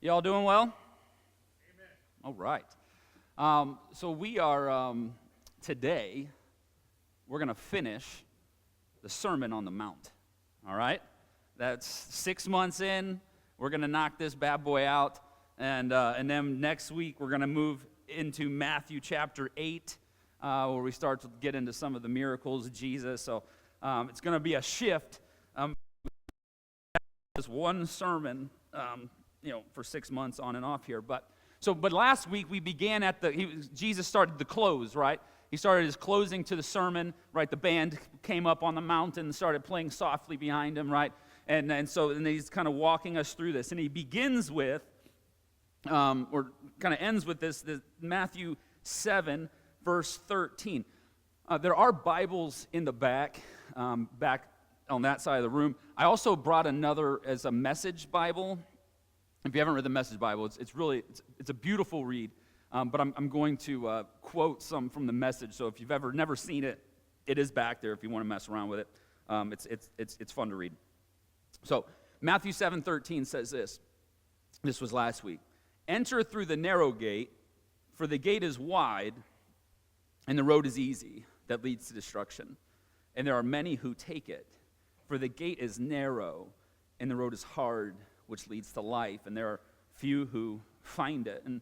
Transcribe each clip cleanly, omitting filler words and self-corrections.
Y'all doing well? Amen. All right. So we are, today, we're going to finish the Sermon on the Mount. All right? That's 6 months in. We're going to knock this bad boy out. And then next week, we're going to move into Matthew chapter 8, where we start to get into some of the miracles of Jesus. So it's going to be a shift. This one sermon, for 6 months on and off here. But last week we began at Jesus started the close, right? He started his closing to the sermon, right? The band came up on the mountain and started playing softly behind him, right? And he's kind of walking us through this. And he begins with, or kind of ends with this Matthew 7, verse 13. There are Bibles in the back on that side of the room. I also brought another as a Message Bible. If you haven't read the Message Bible, it's a beautiful read. But I'm going to quote some from the Message. So if you've ever never seen it, it is back there if you want to mess around with it. It's fun to read. So Matthew 7:13 says this. This was last week. Enter through the narrow gate, for the gate is wide, and the road is easy that leads to destruction. And there are many who take it. For the gate is narrow, and the road is hard, which leads to life, and there are few who find it. And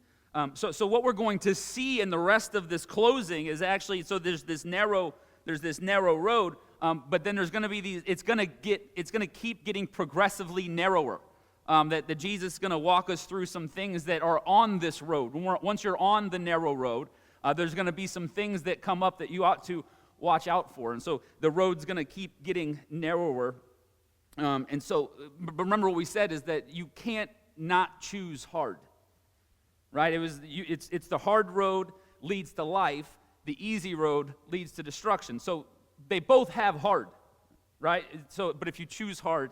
so what we're going to see in the rest of this closing is actually, so there's this narrow road, but then there's going to be it's going to keep getting progressively narrower. That Jesus is going to walk us through some things that are on this road. Once you're on the narrow road, there's going to be some things that come up that you ought to watch out for. And so the road's going to keep getting narrower. But remember what we said is that you can't not choose hard, right? It's the hard road leads to life. The easy road leads to destruction. So they both have hard, right? But if you choose hard,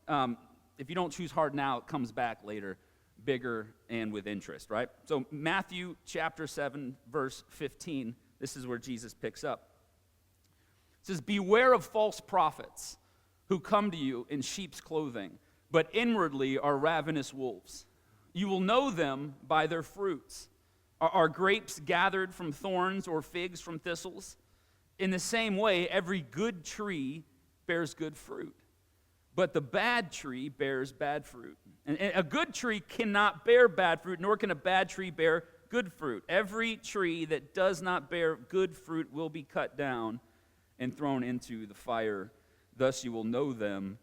if you don't choose hard now, it comes back later, bigger and with interest, right? So Matthew chapter 7, verse 15, this is where Jesus picks up. It says, "Beware of false prophets who come to you in sheep's clothing, but inwardly are ravenous wolves. You will know them by their fruits. Are grapes gathered from thorns or figs from thistles? In the same way, every good tree bears good fruit, but the bad tree bears bad fruit. And a good tree cannot bear bad fruit, nor can a bad tree bear good fruit. Every tree that does not bear good fruit will be cut down and thrown into the fire. Thus you will know them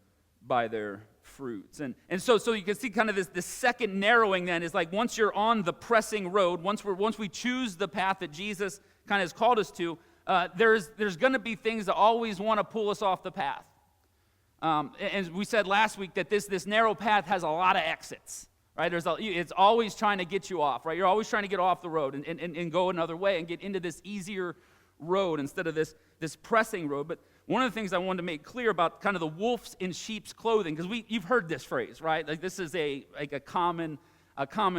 by their fruits." And so you can see kind of this second narrowing then is like once you're on the pressing road, once we choose the path that Jesus kind of has called us to, there's going to be things that always want to pull us off the path. And we said last week that this narrow path has a lot of exits, right? It's always trying to get you off, right? You're always trying to get off the road and go another way and get into this easier road instead of this pressing road. But one of the things I wanted to make clear about kind of the wolves in sheep's clothing, because you've heard this phrase, right? Like this is a common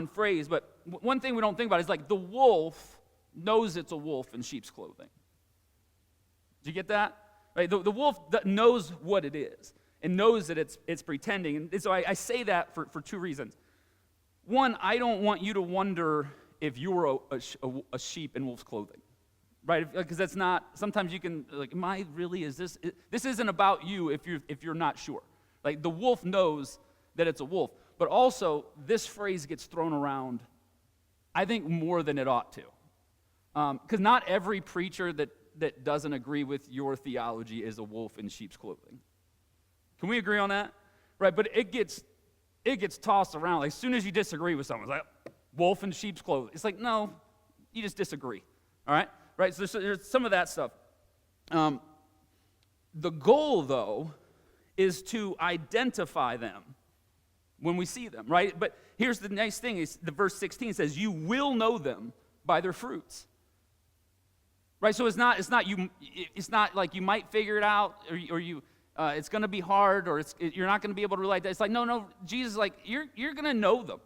phrase. But one thing we don't think about is like the wolf knows it's a wolf in sheep's clothing. Did you get that? Right? The wolf knows what it is and knows that it's pretending. And so I say that for two reasons. One, I don't want you to wonder if you're a sheep in wolf's clothing. Right, because that's not. Sometimes you can like, am I really? Is this? This isn't about you if you're not sure. Like the wolf knows that it's a wolf, but also this phrase gets thrown around, I think more than it ought to, because not every preacher that doesn't agree with your theology is a wolf in sheep's clothing. Can we agree on that? Right, but it gets tossed around. Like, as soon as you disagree with someone, it's like wolf in sheep's clothing. It's like, no, you just disagree. All right. Right, so there's some of that stuff. The goal, though, is to identify them when we see them, right? But here's the nice thing: is the verse 16 says, "You will know them by their fruits." Right, so it's not like you might figure it out, or you it's going to be hard, or you're not going to be able to relate that. It's like no, Jesus is like you're going to know them,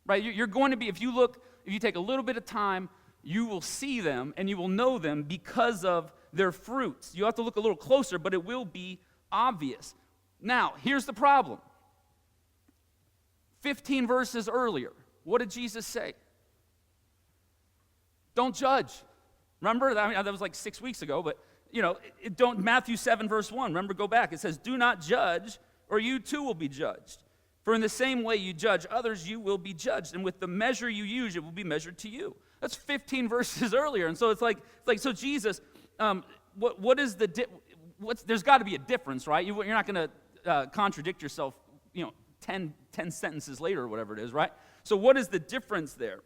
right? You're going to be if you take a little bit of time. You will see them and you will know them because of their fruits. You have to look a little closer, but it will be obvious. Now, here's the problem. 15 verses earlier, what did Jesus say? Don't judge. Remember? That was like 6 weeks ago, but don't. Matthew 7, verse 1. Remember, go back. It says, do not judge, or you too will be judged. For in the same way you judge others, you will be judged. And with the measure you use, it will be measured to you. That's 15 verses earlier. And so it's like so Jesus, what is there's got to be a difference, right? You're not going to contradict yourself, 10 sentences later or whatever it is, right? So what is the difference there?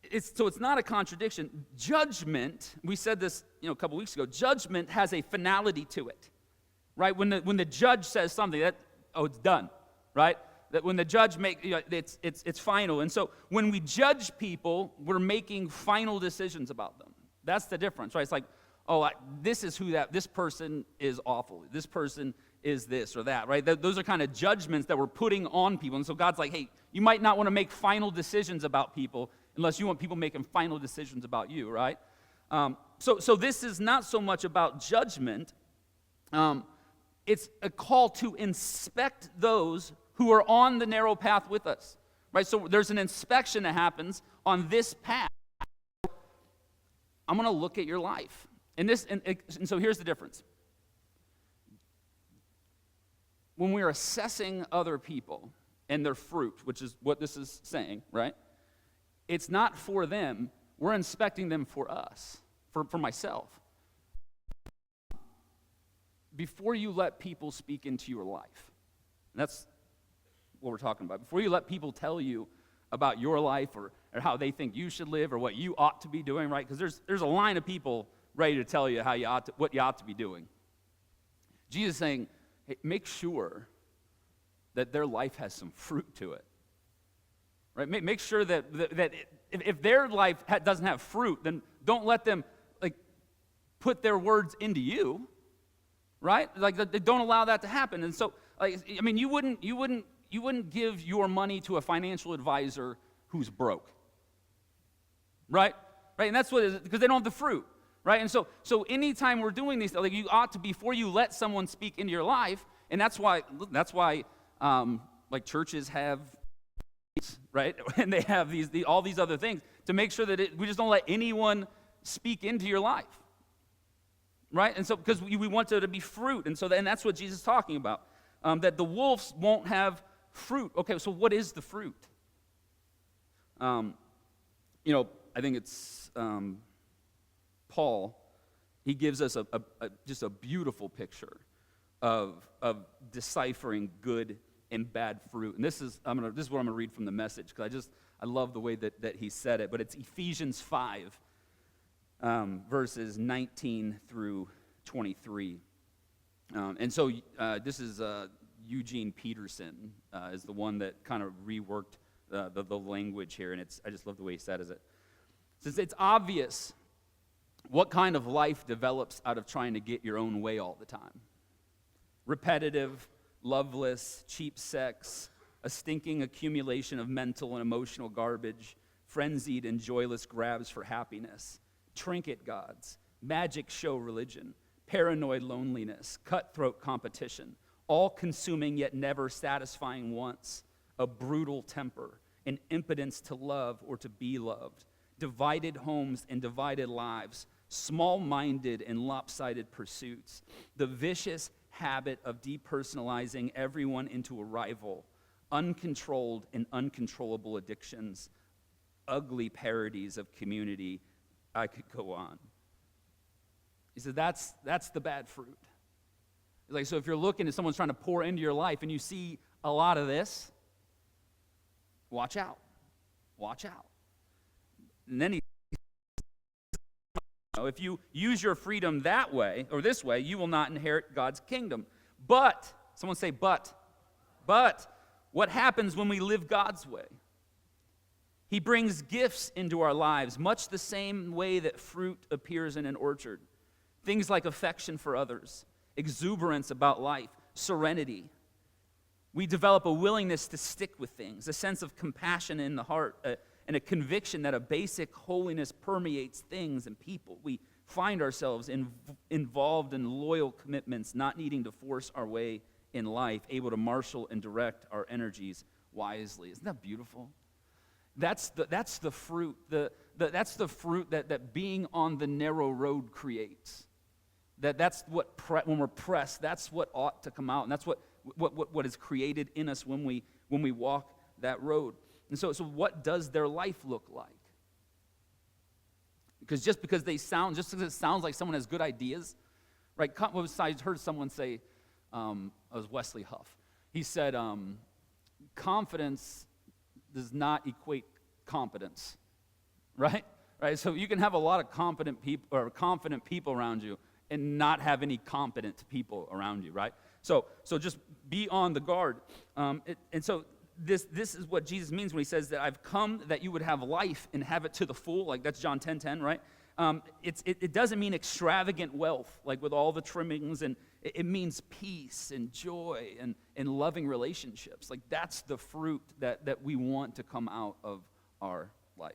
It's not a contradiction. Judgment, we said this a couple weeks ago, judgment has a finality to it, right? When the judge says something, it's done, right? That when the judge it's final. And so when we judge people, we're making final decisions about them. That's the difference, right? It's like, this is this person is awful. This person is this or that, right? Those are kind of judgments that we're putting on people. And so God's like, hey, you might not want to make final decisions about people unless you want people making final decisions about you, right? So this is not so much about judgment. It's a call to inspect those who are on the narrow path with us, right? So there's an inspection that happens on this path. I'm going to look at your life. And so here's the difference. When we're assessing other people and their fruit, which is what this is saying, right? It's not for them. We're inspecting them for us, for myself. Before you let people speak into your life, and that's what we're talking about. Before you let people tell you about your life or how they think you should live or what you ought to be doing, right? Because there's a line of people ready to tell you what you ought to be doing. Jesus is saying, hey, make sure that their life has some fruit to it, right? Make sure that if their life doesn't have fruit, then don't let them put their words into you, right? Don't allow that to happen. And so, you wouldn't give your money to a financial advisor who's broke, right? Right, and that's what it is, because they don't have the fruit. Right, and so anytime we're doing these, you ought to, before you let someone speak into your life, and that's why churches have, right, and they have all these other things to make sure that we just don't let anyone speak into your life, right? And so because we want there to be fruit, and that's what Jesus is talking about, that the wolves won't have fruit. Okay, so what is the fruit? I think it's. Paul, he gives us just a beautiful picture of deciphering good and bad fruit. And this is what I'm going to read from the Message, because I love the way that he said it. But it's Ephesians 5, verses 19 through 23. And so this is Eugene Peterson is the one that kind of reworked the language here, and I just love the way he said it. Since it's obvious what kind of life develops out of trying to get your own way all the time. Repetitive, loveless, cheap sex, a stinking accumulation of mental and emotional garbage, frenzied and joyless grabs for happiness, trinket gods, magic show religion, paranoid loneliness, cutthroat competition, all-consuming yet never satisfying wants, a brutal temper, an impotence to love or to be loved, divided homes and divided lives, small-minded and lopsided pursuits, the vicious habit of depersonalizing everyone into a rival, uncontrolled and uncontrollable addictions, ugly parodies of community. I could go on. He said that's the bad fruit. So if you're looking at someone's trying to pour into your life and you see a lot of this, watch out. Watch out. And then if you use your freedom that way, or this way, you will not inherit God's kingdom. But, someone say, but, what happens when we live God's way? He brings gifts into our lives, much the same way that fruit appears in an orchard. Things like affection for others, exuberance about life, serenity. We develop a willingness to stick with things, a sense of compassion in the heart, and a conviction that a basic holiness permeates things and people. We find ourselves involved in loyal commitments, not needing to force our way in life, able to marshal and direct our energies wisely. Isn't that beautiful? That's the fruit. That's the fruit that being on the narrow road creates. That's what when we're pressed, that's what ought to come out, and that's what is created in us when we walk that road. And so what does their life look like? Because just because it sounds like someone has good ideas, right? I heard someone say, it was Wesley Huff. He said, confidence does not equate competence, right? Right. So you can have a lot of confident people around you and not have any competent people around you, right? So just be on the guard. And so this is what Jesus means when he says that I've come that you would have life and have it to the full. Like that's John 10:10, right? It doesn't mean extravagant wealth, like with all the trimmings, and it means peace and joy and loving relationships. Like that's the fruit that we want to come out of our life.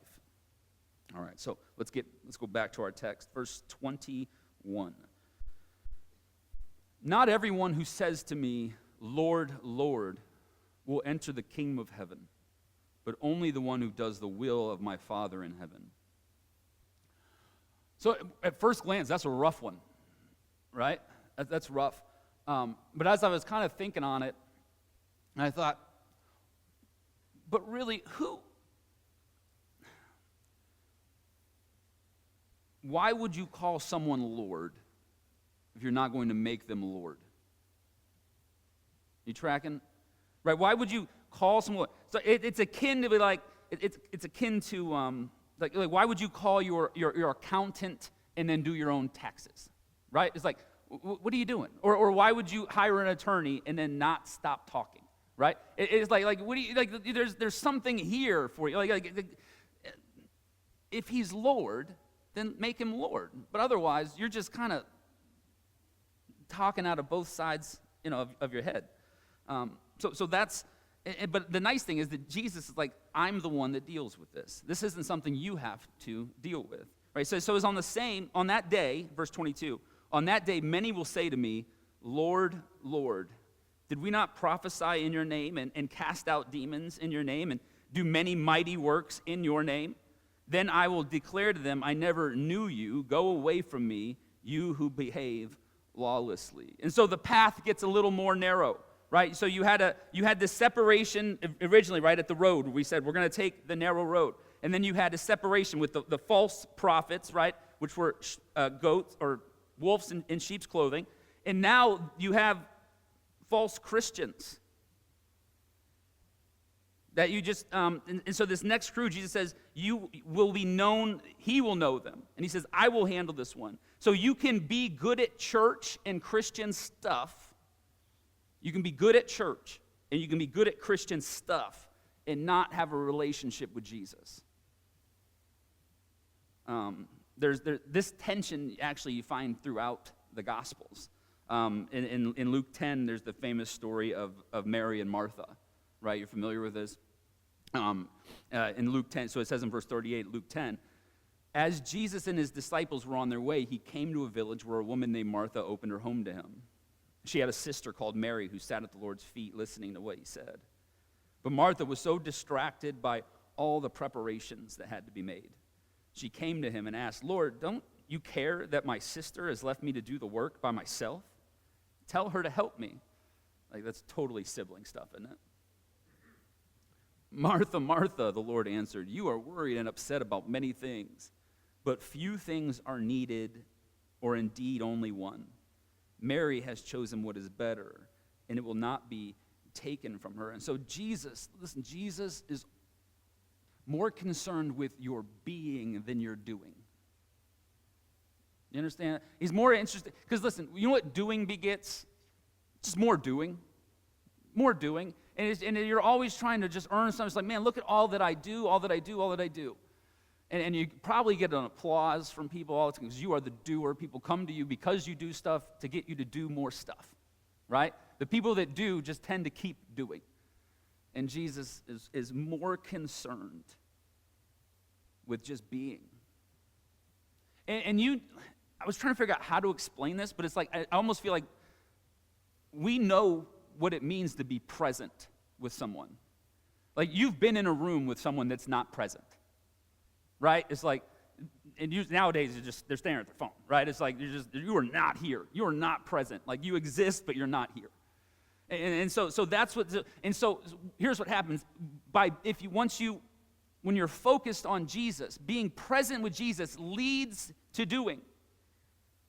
All right, so let's go back to our text, verse 21. Not everyone who says to me, Lord, Lord, will enter the kingdom of heaven, but only the one who does the will of my Father in heaven. So at first glance, that's a rough one, right? That's rough. But as I was kind of thinking on it, I thought, but really, why would you call someone Lord if you're not going to make them Lord? You tracking? Right? Why would you call someone? So it's akin to be like it's akin to like why would you call your accountant and then do your own taxes? Right? It's like what are you doing? Or why would you hire an attorney and then not stop talking? Right? It's like what do you like? There's something here for you. Like if he's Lord, then make him Lord. But otherwise, you're just kind of talking out of both sides, of your head. So that's, but the nice thing is that Jesus is like, I'm the one that deals with this. This isn't something you have to deal with, right? So it's on that day, verse 22, on that day, many will say to me, Lord, Lord, did we not prophesy in your name and cast out demons in your name and do many mighty works in your name? Then I will declare to them, I never knew you. Go away from me, you who behave lawlessly. And so the path gets a little more narrow, right? So you had this separation originally, right, at the road. We said we're going to take the narrow road. And then you had a separation with the false prophets, right, which were goats or wolves in sheep's clothing. And now you have false Christians. That you just, and so this next crew, Jesus says, you will be known, he will know them. And he says, I will handle this one. So you can be good at church and Christian stuff. You can be good at church and you can be good at Christian stuff and not have a relationship with Jesus. This tension actually you find throughout the Gospels. In Luke 10, there's the famous story of Mary and Martha. Right, you're familiar with this? In Luke 10, so it says in verse 38, Luke 10, as Jesus and his disciples were on their way, he came to a village where a woman named Martha opened her home to him. She had a sister called Mary who sat at the Lord's feet listening to what he said. But Martha was so distracted by all the preparations that had to be made. She came to him and asked, Lord, don't you care that my sister has left me to do the work by myself? Tell her to help me. Like, that's totally sibling stuff, isn't it? Martha, Martha, the Lord answered, you are worried and upset about many things, but few things are needed, or indeed only one. Mary has chosen what is better, and it will not be taken from her. And so Jesus is more concerned with your being than your doing. You understand? He's more interested, because listen, you know what doing begets? Just more doing. More doing. And you're always trying to just earn something. It's like, man, look at all that I do, all that I do, all that I do. And you probably get an applause from people all the time because you are the doer. People come to you because you do stuff to get you to do more stuff, right? The people that do just tend to keep doing. And Jesus is more concerned with just being. I was trying to figure out how to explain this, but it's like, I almost feel like we know what it means to be present with someone. Like, you've been in a room with someone that's not present, right? It's like, and nowadays they're staring at their phone, right? It's like you are not here. You are not present. Like, you exist, but you're not here. And so that's what. And so here's what happens: when you're focused on Jesus, being present with Jesus leads to doing.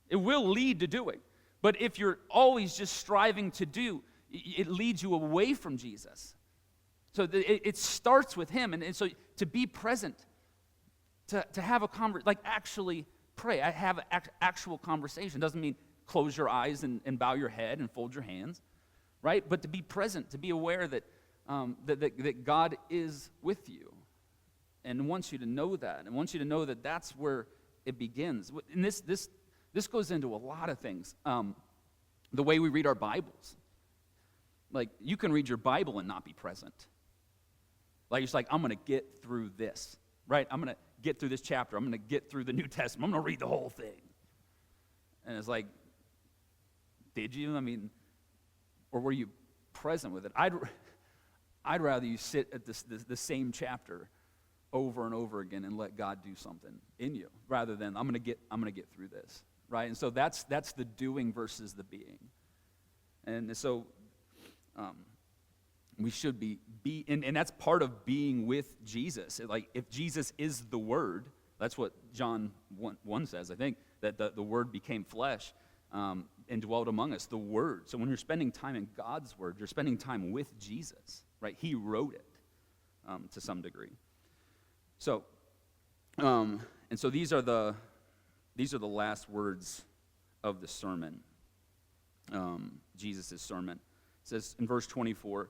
It will lead to doing. But if you're always just striving to do, it leads you away from Jesus. So it starts with him. And so to be present, to have a conversation, like actually pray. I have an actual conversation. Doesn't mean close your eyes and bow your head and fold your hands, right? But to be present, to be aware that that God is with you and wants you to know that, and wants you to know that that's where it begins. And this goes into a lot of things. The way we read our Bibles. Like, you can read your Bible and not be present. Like, it's like, I'm going to get through this, right? I'm going to get through this chapter. I'm going to get through the New Testament. I'm going to read the whole thing. And it's like, did you? I mean, or were you present with it? I'd rather you sit at the same chapter over and over again and let God do something in you, rather than I'm going to get through this, right? And so that's the doing versus the being. And so we should be and that's part of being with Jesus. Like, if Jesus is the Word, that's what John 1 says, I think, that the Word became flesh and dwelt among us, the Word. So when you're spending time in God's Word, you're spending time with Jesus, right? He wrote it to some degree. So, and so these are the last words of the sermon, Jesus' sermon. It says in verse 24,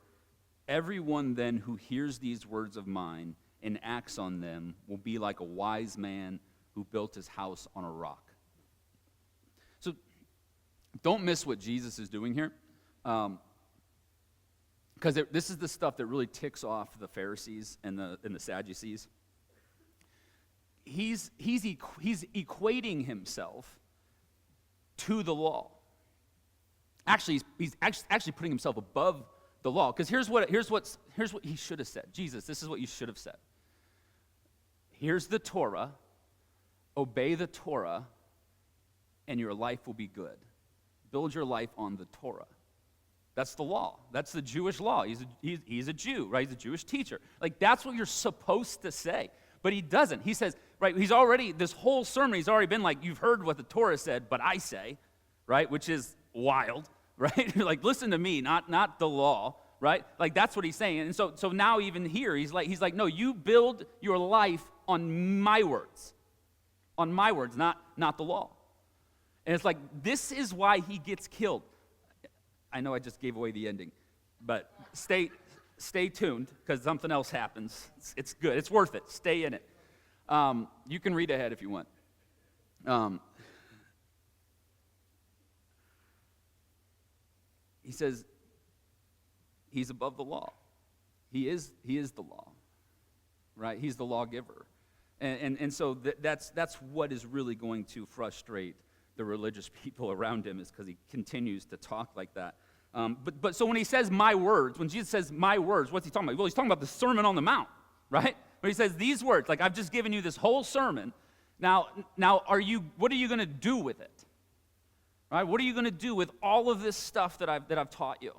"Everyone then who hears these words of mine and acts on them will be like a wise man who built his house on a rock." So don't miss what Jesus is doing here, because this is the stuff that really ticks off the Pharisees and the Sadducees. He's equating himself to the law. Actually, he's actually putting himself above the law. Because here's what he should have said. Jesus, this is what you should have said. Here's the Torah. Obey the Torah, and your life will be good. Build your life on the Torah. That's the law. That's the Jewish law. He's a Jew, right? He's a Jewish teacher. Like, that's what you're supposed to say. But he doesn't. He says, right, this whole sermon, he's already been like, you've heard what the Torah said, but I say, right? Which is wild, right? Like, listen to me, not the law, right? Like, that's what he's saying. And so now even here, he's like, no, you build your life on my words. On my words, not the law. And it's like, this is why he gets killed. I know I just gave away the ending, but stay tuned, because something else happens. It's good. It's worth it. Stay in it. You can read ahead if you want. He says he's above the law. He is the law, right? He's the lawgiver. And so that's what is really going to frustrate the religious people around him, is because he continues to talk like that. But so when he says my words, when Jesus says my words, what's he talking about? Well, he's talking about the Sermon on the Mount, right? When he says these words, like, I've just given you this whole sermon. Now, what are you going to do with it? Right? What are you going to do with all of this stuff that I've taught you?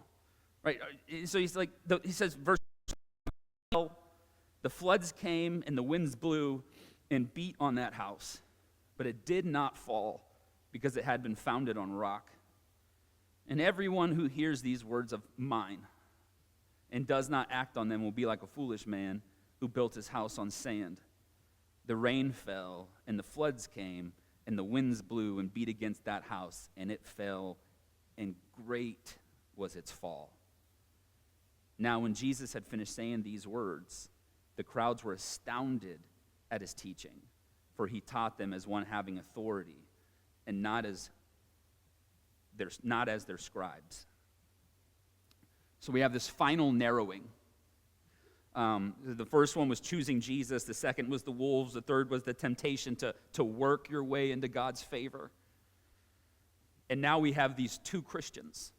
Right? So he's like, he says, verse 12, the floods came and the winds blew and beat on that house, but it did not fall, because it had been founded on rock. And everyone who hears these words of mine and does not act on them will be like a foolish man who built his house on sand. The rain fell, and the floods came, and the winds blew and beat against that house, and it fell, and great was its fall. Now, when Jesus had finished saying these words, the crowds were astounded at his teaching, for he taught them as one having authority, and not as their scribes. So we have this final narrowing. The first one was choosing Jesus. The second was the wolves. The third was the temptation to work your way into God's favor. And now we have these two Christians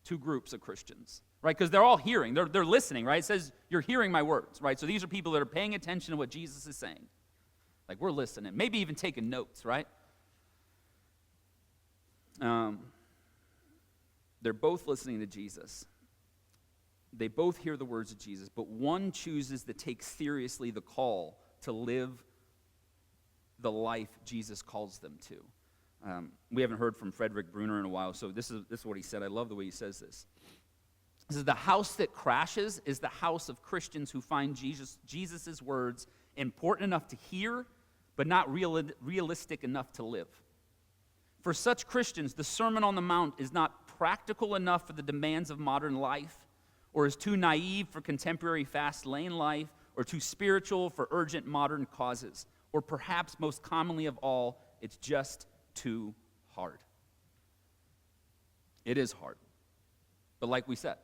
two groups of Christians, right? Because they're all hearing, they're listening, right? It says, you're hearing my words, right? So these are people that are paying attention to what Jesus is saying. Like, we're listening, maybe even taking notes, right? They're both listening to Jesus. They both hear the words of Jesus, but one chooses to take seriously the call to live the life Jesus calls them to. We haven't heard from Frederick Bruner in a while, so this is what he said. I love the way he says this. He says, the house that crashes is the house of Christians who find Jesus' words important enough to hear, but not realistic enough to live. For such Christians, the Sermon on the Mount is not practical enough for the demands of modern life, or is too naive for contemporary fast lane life, or too spiritual for urgent modern causes, or perhaps most commonly of all, it's just too hard. It is hard. But like we said,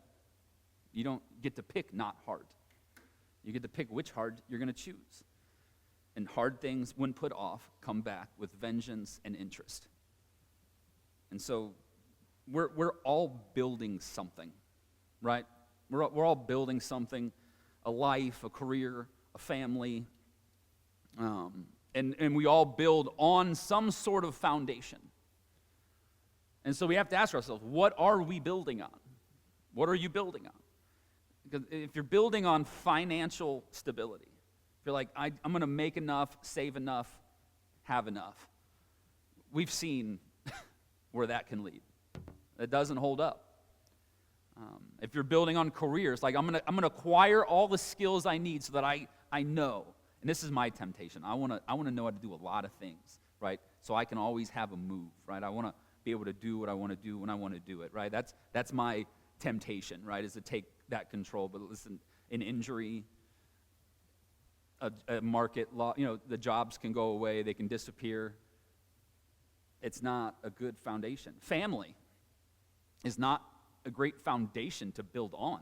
you don't get to pick not hard. You get to pick which hard you're going to choose. And hard things, when put off, come back with vengeance and interest. And so we're all building something, right? We're all building something, a life, a career, a family, and we all build on some sort of foundation. And so we have to ask ourselves, what are we building on? What are you building on? Because if you're building on financial stability, if you're like, I'm going to make enough, save enough, have enough, we've seen where that can lead. It doesn't hold up. If you're building on careers, like I'm gonna acquire all the skills I need so that I know, and this is my temptation. I wanna know how to do a lot of things, right? So I can always have a move, right? I wanna be able to do what I want to do when I want to do it, right? That's my temptation, right? Is to take that control. But listen, an injury, a market law, the jobs can go away, they can disappear. It's not a good foundation. Family is not a great foundation to build on.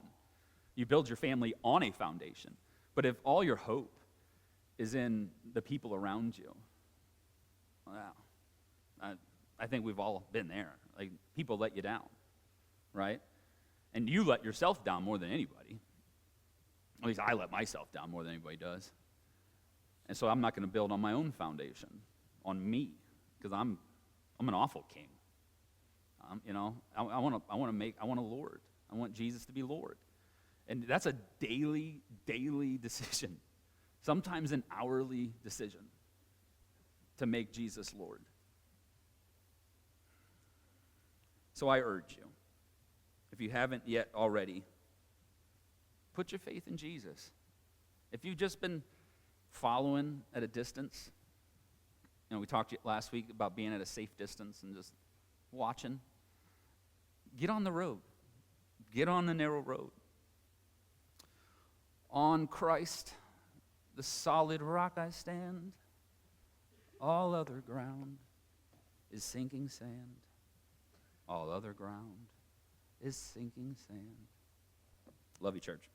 You build your family on a foundation. But if all your hope is in the people around you, wow, I think we've all been there. Like, people let you down, right? And you let yourself down more than anybody. At least I let myself down more than anybody does. And so I'm not going to build on my own foundation, on me, because I'm an awful king. I want a Lord. I want Jesus to be Lord. And that's a daily decision. Sometimes an hourly decision to make Jesus Lord. So I urge you, if you haven't yet already, put your faith in Jesus. If you've just been following at a distance, we talked last week about being at a safe distance and just watching. Get on the road. Get on the narrow road. On Christ, the solid rock I stand. All other ground is sinking sand. All other ground is sinking sand. Love you, church.